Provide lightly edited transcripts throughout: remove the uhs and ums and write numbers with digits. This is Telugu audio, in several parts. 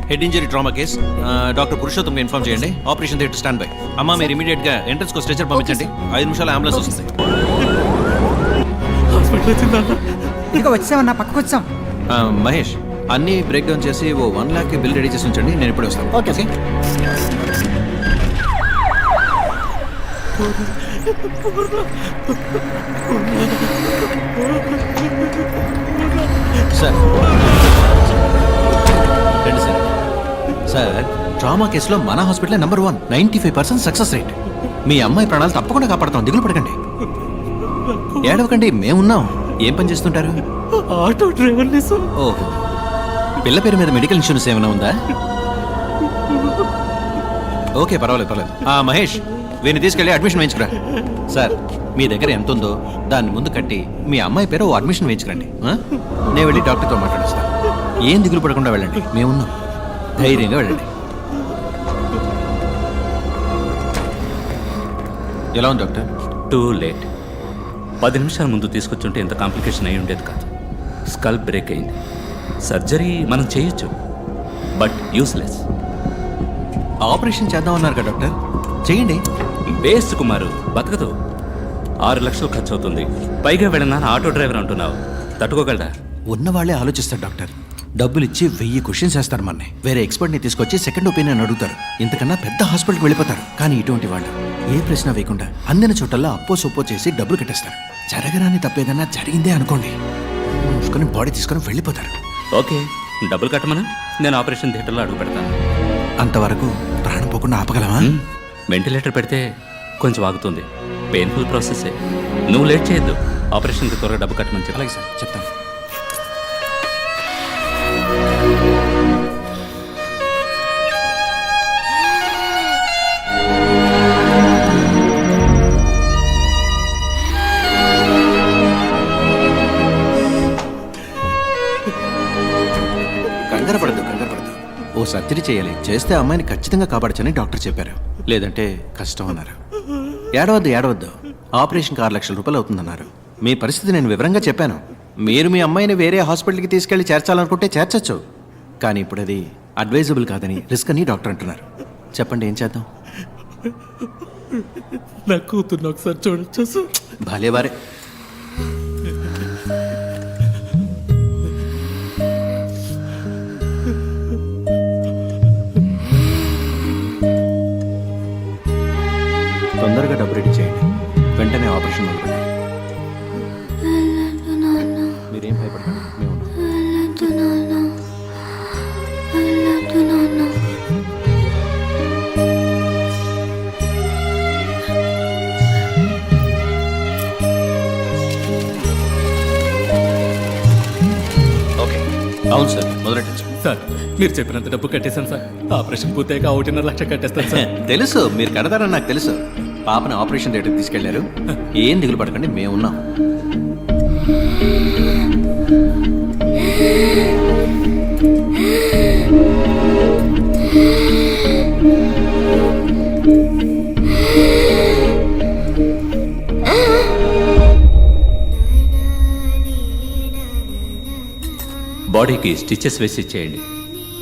Head injury trauma case. Doctor పురుషోత్తంకి ఇన్ఫార్మ్ చేయండి. Operation theatre stand by. అమ్మా మీరు ఇమీడియట్ గా ఎంట్రన్స్ కు స్ట్రెచర్ పంపించండి. 5 నిమిషాలు అంబులెన్స్ వస్తుంది. ఇక వచ్చామన్నా, పక్కకు వచ్చాం. మహేష్ అన్ని బ్రేక్ డౌన్ చేసి ఓ 1 lakh బిల్ రెడీ చేసి ఉంచండి. నేను ఇప్పుడే వస్తాను. Okay okay. సార్ రండి సార్. సార్ ట్రామా కేసులో మన హాస్పిటల్ నెంబర్ 1, 95% సక్సెస్ రేట్. మీ అమ్మాయి ప్రాణాలు తప్పకుండా కాపాడతాం, దిగులు పడకండి. ఏడవకండి, మేమున్నాం. ఏం పని చేస్తుంటారు? ఆటో డ్రైవర్ని సార్. ఓహో, పిల్ల పేరు మీద మెడికల్ ఇన్సూరెన్స్ ఏమైనా ఉందా? ఓకే, పర్వాలేదు. మహేష్ వీరిని తీసుకెళ్ళి అడ్మిషన్ వేయించుకురా. సార్ మీ దగ్గర ఎంత ఉందో దాన్ని ముందు కట్టి మీ అమ్మాయి పేరు ఓ అడ్మిషన్ వేయించుకురండి. నేను వెళ్ళి డాక్టర్తో మాట్లాడేస్తాను. ఏం దిగులు పడకుండా వెళ్ళండి, మేమున్నాం. ధైర్యంగా వెళ్ళండి. ఎలా ఉంది డాక్టర్? Too late. 10 నిమిషాల ముందు తీసుకొచ్చుంటే ఇంత కాంప్లికేషన్ అయి ఉండేది కాదు. స్కల్ బ్రేక్ అయింది. సర్జరీ మనం చేయొచ్చు, బట్ యూస్లెస్. ఆపరేషన్ చేద్దామన్నారు కదా డాక్టర్, చేయండి. వేస్ట్ కుమారు, బతకదు. 6 లక్షలు ఖర్చు అవుతుంది. పైగా వెళ్ళినా ఆటో డ్రైవర్ అంటున్నావు, తట్టుకోగలరా? ఉన్నవాళ్లే ఆలోచిస్తారు డాక్టర్. డబ్బులు ఇచ్చి 1000 క్వశ్చన్స్ వేస్తారు మనని. వేరే ఎక్స్పర్ట్ని తీసుకొచ్చి సెకండ్ ఒపీనియన్ అడుగుతారు. ఇంతకన్నా పెద్ద హాస్పిటల్కి వెళ్ళిపోతారు. కానీ ఇటువంటి వాళ్ళు ఏ ప్రశ్న వేయకుండా అందిన చోటల్లో అప్పో సొప్పో చేసి డబ్బులు కట్టేస్తారు. జరగరాని తప్పేదన్నా జరిగిందే అనుకోండి, మూసుకొని బాడీ తీసుకొని వెళ్ళిపోతారు. ఓకే, డబ్బులు కట్టమను, నేను ఆపరేషన్ థియేటర్లో అడుగు పెడతాను. అంతవరకు ప్రాణం పోకుండా ఆపగలమా? వెంటిలేటర్ పెడితే కొంచెం ఆగుతుంది. పెయిన్ఫుల్ ప్రాసెసే. నువ్వు లేట్ చేయొద్దు. ఆపరేషన్కి త్వరగా డబ్బు కట్టమని చెప్పి. అలాగే సార్, చెప్తాను. కంగారు పడద్దు. ఓ సర్జరీ చేయాలి. చేస్తే అమ్మాయిని ఖచ్చితంగా కాపాడచ్చని డాక్టర్ చెప్పారు. లేదంటే కష్టం అన్నారు. ఏడవద్దు. ఆపరేషన్కి 6 లక్షల రూపాయలు అవుతుందన్నారు. మీ పరిస్థితి నేను వివరంగా చెప్పాను. మీరు మీ అమ్మాయిని వేరే హాస్పిటల్కి తీసుకెళ్లి చేర్చాలనుకుంటే చేర్చచ్చు. కానీ ఇప్పుడు అది అడ్వైజబుల్ కాదని, రిస్క్ అని డాక్టర్ అంటున్నారు. చెప్పండి, ఏం చేద్దాం? నా కూతుర్ని ఒకసారి చూడొచ్చా సార్? భలేవారే. తొందరగా డబ్బు రెడీ చేయండి. వెంటనే ఆపరేషన్ మొదలుపెట్టాలి. మీరేం భయపడకండి, మేము ఉన్నాం. ఓకే, అవును సార్, మొదలెట్టచ్చు. సార్ మీరు చెప్పినంత డబ్బు కట్టేశాను సార్. ఆపరేషన్ పూర్తయ్యాక 1.5 లక్ష కట్టేస్తాను సార్. తెలుసు, మీరు కడతారని నాకు తెలుసు. పాపని ఆపరేషన్ థియేటర్కి తీసుకెళ్లారు. ఏం దిగులు పడకండి, మేమున్నాం. బాడీకి స్టిచెస్ వేసి ఇచ్చేయండి.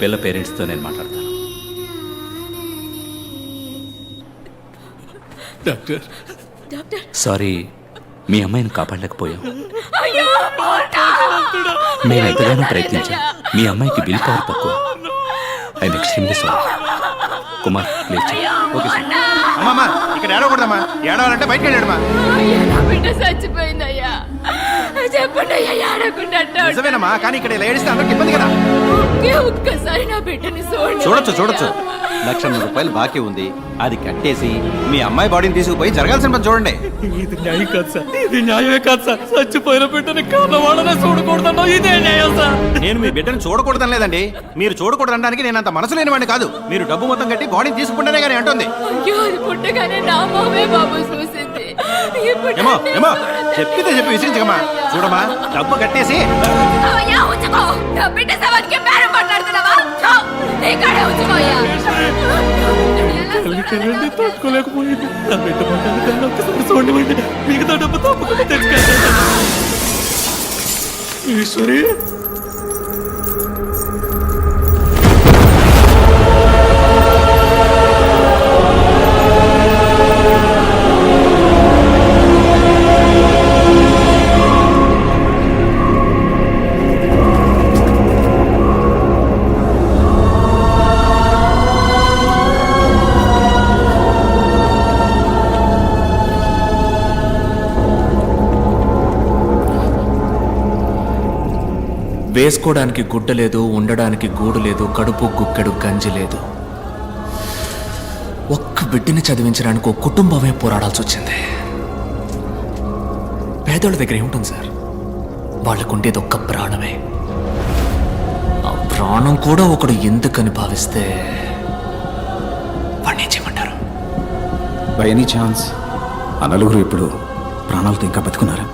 పిల్ల పేరెంట్స్తో నేను మాట్లాడతాను. డాక్టర్ సారీ, మీ అమ్మాయిని కాపాడలేకపోయాం. మేము ఎంతగానో ప్రయత్నించాం. మీ అమ్మాయికి బిల్ పవర్ తక్కువ. I'm extremely sorry. Kumar, please. Okay sir. అమ్మా, ఇక్కడ ఏడవకూడదమ్మా. ఏడవాలంటే బయటకు వెళ్ళాడమ్మా. చచ్చిపోయిందయ్యా, చెప్పండి అయ్యా, ఏడకుండా. నిజమేనమ్మా, కానీ ఇక్కడ ఇలా ఏడిస్తే అందరికి ఇబ్బంది కదా. ఒక్కసారి నా బిడ్డని చూడొచ్చు. 1,00,000 రూపాయలు బాకీ ఉంది. అది కట్టేసి మీ అమ్మాయి బాడీని తీసుకుపోయి జరగాల్సిన పని చూడండి. ఇది న్యాయం కాదు సార్. ఇది న్యాయమే కాదు సార్. చచ్చిపోయిన బిడ్డని కారణవాడనే చూడకూడదన్నా ఇదే న్యాయం సార్. నేను మీ బిడ్డను చూడకూడదని లేదండి. మీరు చూడకూడదనడానికి నేను అంత మనసు లేనివాడిని కాదు. మీరు డబ్బు మొత్తం కట్టి బాడీని తీసుకుంటేనే కానీ అంటుంది. అయ్యో, అది పుట్టగానే నా మామే బాబు చూసింది. ఏమో చెప్పితే చెప్పి విసిరించకమ్మా. చూడమ్మా, డబ్బు కట్టేసి తట్టుకోలేకపోయింది. నా బిడ్డ పట్టాలి ఒక్కసారి చూడండి. మిగతా డబ్బు తప్పకుండా తెచ్చుకెళ్తాను. ఈశ్వరి వేసుకోవడానికి గుడ్డ లేదు, ఉండడానికి గూడు లేదు, కడుపు గుక్కెడు గంజి లేదు. ఒక్క బిడ్డని చదివించడానికి ఒక కుటుంబమే పోరాడాల్సి వచ్చింది. పేదోళ్ళ దగ్గర ఏముంటుంది సార్? వాళ్ళకుండేది ఒక్క ప్రాణమే. ఆ ప్రాణం కూడా ఒకడు ఎందుకని భావిస్తే వాడిని ఏం చేయమంటారు? బై ఎనీ ఛాన్స్ ఆ నలుగురు ఇప్పుడు ప్రాణాలతో ఇంకా బతుకున్నారా?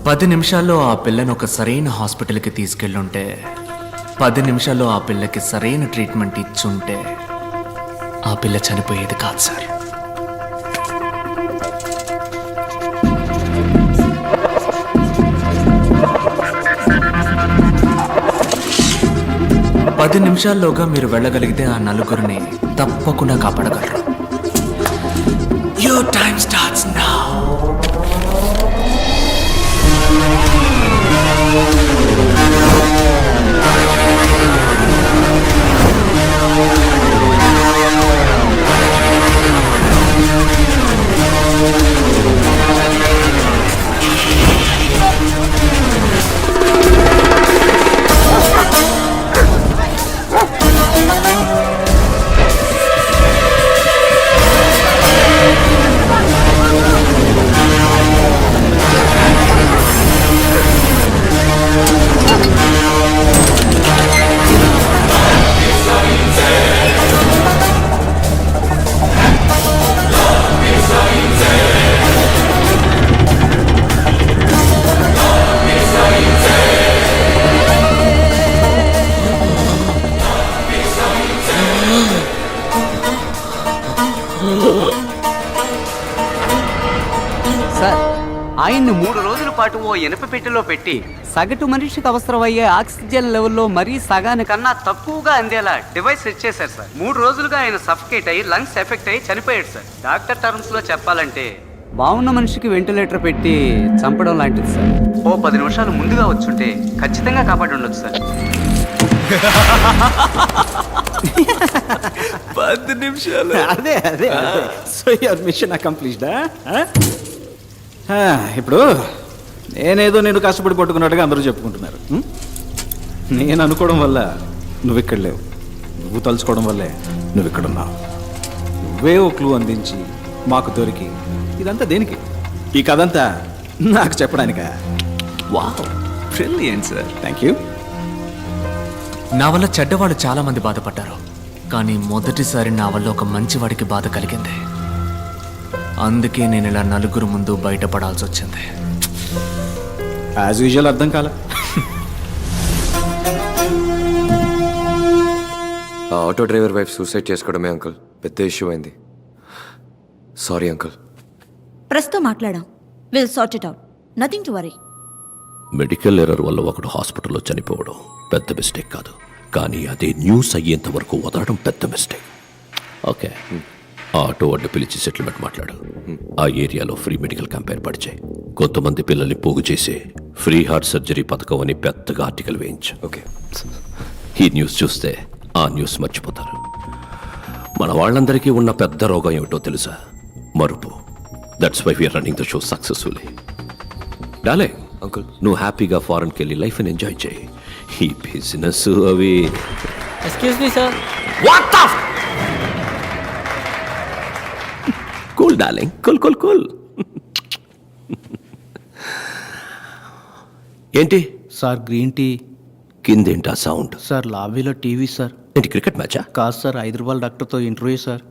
10 నిమిషాల్లో ఆ పిల్లని ఒక సరైన హాస్పిటల్కి తీసుకెళ్ళుంటే, 10 నిమిషాల్లో ఆ పిల్లకి సరైన ట్రీట్మెంట్ ఇచ్చుంటే ఆ పిల్ల చనిపోయేది కాదు సార్. పది నిమిషాల్లోగా మీరు వెళ్ళగలిగితే ఆ నలుగురిని తప్పకుండా కాపాడగలరు. Your time starts now. Sir, ఆయన్ని 3 రోజుల పాటు ఓ ఇనుప పెట్టెలో పెట్టి సగటు మనిషికి అవసరమయ్యే ఆక్సిజన్ లెవెల్లో మరీ సగానికన్నా తక్కువగా అందేలా డివైస్ సెట్ చేశారు సార్. 3 రోజులుగా ఆయన సఫకేట్ అయ్యి లంగ్స్ ఎఫెక్ట్ అయ్యి చనిపోయాడు సార్. డాక్టర్ టర్మ్స్ లో చెప్పాలంటే బాగున్న మనిషికి వెంటిలేటర్ పెట్టి చంపడం లాంటిది సార్. ఓ 10 నిమిషాలు ముందుగా వచ్చుంటే ఖచ్చితంగా కాపాడి ఉండొచ్చు సార్. 10 నిమిషాలు. అదే అదే సో యువర్ మిషన్ అకంప్లీష్డా? ఇప్పుడు నేనేదో నేను కష్టపడి పట్టుకున్నట్టుగా అందరూ చెప్పుకుంటున్నారు. నేను అనుకోవడం వల్ల నువ్వు ఇక్కడ లేవు, నువ్వు తలుచుకోవడం వల్లే నువ్వు ఇక్కడ ఉన్నావు. నువ్వే ఓ క్లూ అందించి మాకు దొరికి ఇదంతా దేనికి? ఈ కథంతా నాకు చెప్పడానికా? Wow, brilliant sir. Thank you. నా వల్ల చెడ్డవాళ్ళు చాలా మంది బాధపడ్డారు, కానీ మొదటిసారి నా వల్ల ఒక మంచివాడికి బాధ కలిగింది. అందుకే నేను ఇలా నలుగురు ముందు బయటపడాల్సి వచ్చింది. యాజ్ యూజువల్ అర్థం కాల. ఆ ఆటో డ్రైవర్ వైఫ్ సూసైడ్ చేసుకోవడమే అంకుల్ పెద్ద ఇష్యూ అయింది. Sorry uncle. ప్రెస్తో మాట్లాడాం. Will sort it out. Nothing to worry. Medical error వల్ల ఒకడు హాస్పిటల్లో చనిపోవడం పెద్ద మిస్టేక్ కాదు, కానీ అదే న్యూస్ అయ్యేంత వరకు వదలడం పెద్ద మిస్టేక్. ఓకే, ఆ ఆటో అడ్డు పిలిచి సెటిల్మెంట్ మాట్లాడు. ఆ ఏరియాలో ఫ్రీ మెడికల్ క్యాంప్ ఏర్పాటు చేయి. కొంతమంది పిల్లల్ని పోగు చేసి ఫ్రీ హార్ట్ సర్జరీ పథకం అని పెద్దగా ఆర్టికల్ వేయించు. ఓకే. ఈ న్యూస్ చూస్తే ఆ న్యూస్ మర్చిపోతారు. మన వాళ్ళందరికీ ఉన్న పెద్ద రోగం ఏమిటో తెలుసా? మరుపు. That's why we are running the show successfully. Darling, uncle నువ్వు హ్యాపీగా ఫారెన్కి వెళ్ళి లైఫ్ని ఎంజాయ్ చేయి. ఈ బిజినెస్ అవి. Excuse me sir. What the cool darling, cool cool cool. ఏంటి సార్ గ్రీన్ టీ. కిందేంటా సౌండ్? సార్ లాబీలో టీవీ సార్. ఏంటి క్రికెట్ మ్యాచా? కాదు సార్, హైదరాబాద్ డాక్టర్తో ఇంటర్వ్యూ సార్.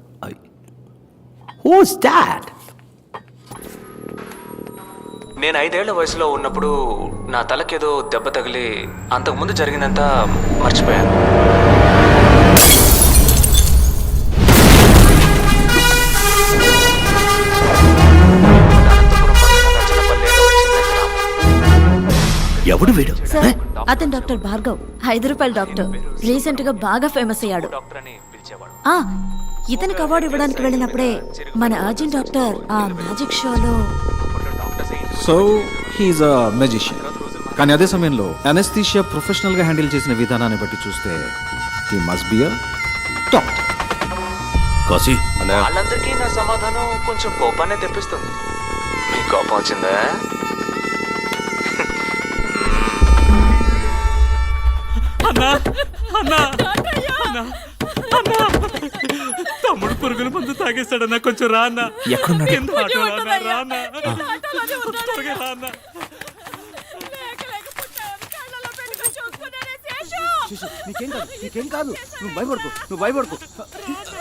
Who's that? నేను 5 ఏళ్ల వయసులో ఉన్నప్పుడు నా తలకేదో దెబ్బ తగిలి అంతకుముందు జరిగిందంతా మర్చిపోయాను. ఎవడు వీడు? సార్, అతను డాక్టర్ భార్గవ్, 5 రూపాయల డాక్టర్. రీసెంట్ గా బాగా ఫేమస్ అయ్యాడు. ఆ, ఇతనికి అవార్డు ఇవ్వడానికి వెళ్ళినప్పుడే మన అర్జున్ డాక్టర్ ఆ మ్యాజిక్ షోలో. సో హీఈస్ అ మెజిషియన్. కానీ అదే సమయంలో అనస్థీషియా ప్రొఫెషనల్గా హ్యాండిల్ చేసిన విధానాన్ని బట్టి చూస్తే he must be a doctor. Kashi, వాళ్ళందరికీ నా సమాధానం కొంచెం కోపాన్ని తెప్పిస్తుంది. మీ కోపం వచ్చిందా? అన్నా అన్నా అన్నా అన్నా తమ్ముడు పురుగుల మందు తాగేస్తాడన్నా, కొంచెం రా అన్నా. ఎక్కడున్నాడు? కింద ఆటోలో అన్నా, రా అన్నా. త్వరగా రా అన్నా. నీకేం కాదు నువ్వు భయపడుకో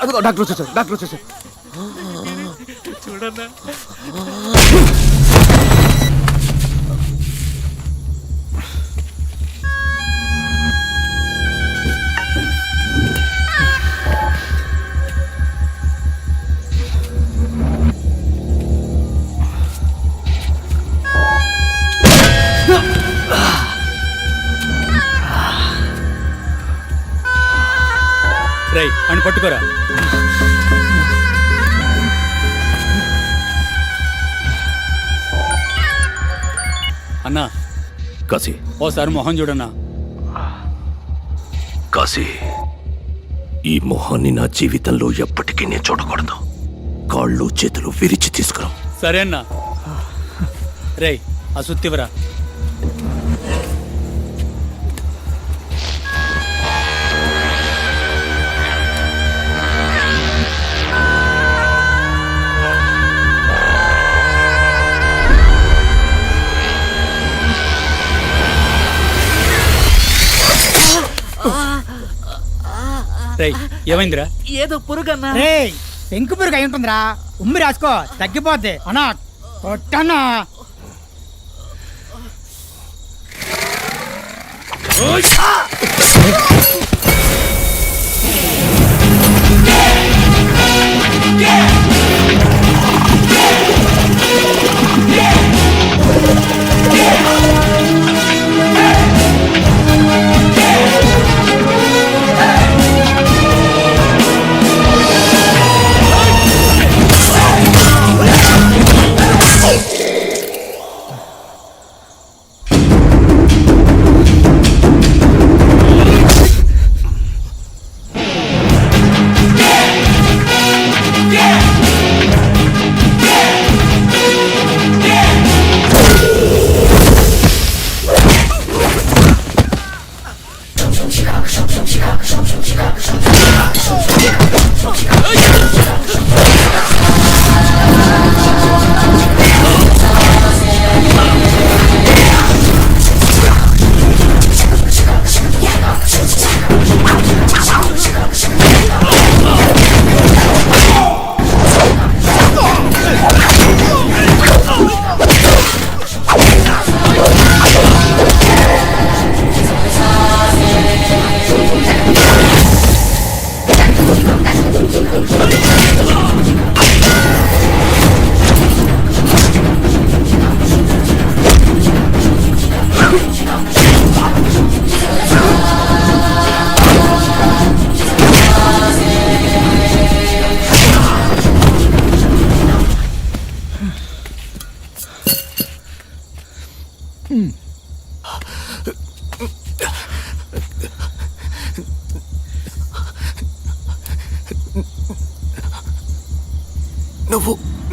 అదిగో డాక్టర్ వచ్చేసారు చూడన్నా. రై అని పట్టుకోరా. అన్నా కాశీ, ఓసారి మొహం చూడన్నా. కాశీ, ఈ మొహాన్ని నా జీవితంలో ఎప్పటికీ నేను చూడకూడదు. కాళ్ళు చేతులు విరిచి తీసుకురా. సరే అన్నా. రే ఆ సుత్తివరా. రేయ్ ఏమైందిరా? ఏదో పురుగన్నా. రే పెంకు పురుగు అయి ఉంటుందిరా. ఉమ్మి రాసుకో తగ్గిపోద్ది. అన్నా కొట్టన్నా.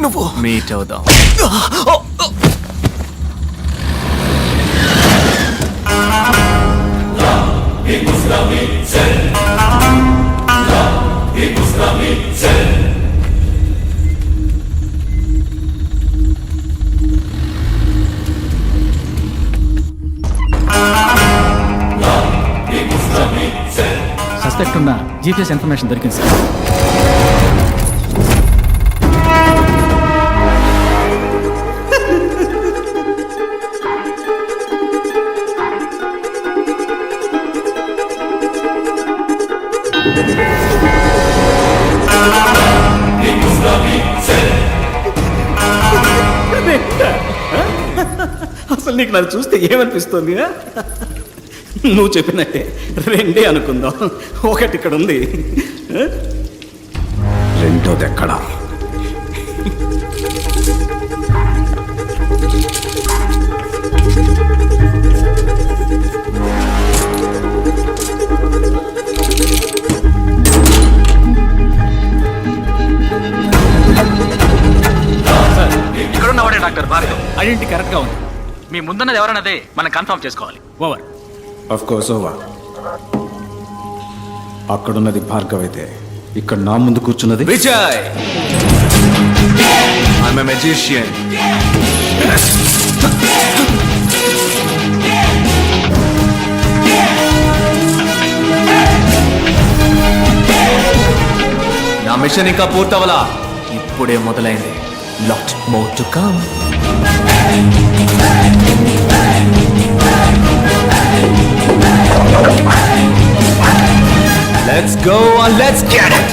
నువ్వు మీట్ అవుదాం. సస్పెక్ట్ ఉన్న జీపీఎస్ ఇన్ఫర్మేషన్ దొరికింది సార్. అసలు నీకు నన్ను చూస్తే ఏమనిపిస్తుంది? నువ్వు చెప్పినట్టే రెండే అనుకుందాం. ఒకటి ఇక్కడ ఉంది, రెండోది ఎక్కడా? ఇక్కడున్నవాడే డాక్టర్ భార్గవ్. ఐడెంటిటీ కరెక్ట్ గా ఉంది. మీ ముందున్నది ఎవరన్నదే మనం కన్ఫర్మ్ చేసుకోవాలి. ఓవర్. Of course over. అక్కడున్నది భార్గవ్ అయితే ఇక్కడ నా ముందు కూర్చున్నది విజయ్ ఐఎమ్ ఎ మెజిషియన్. నా మిషన్ ఇంకా పూర్తవలా, ఇప్పుడే మొదలైంది. Lot more to come. Let's go and let's get it!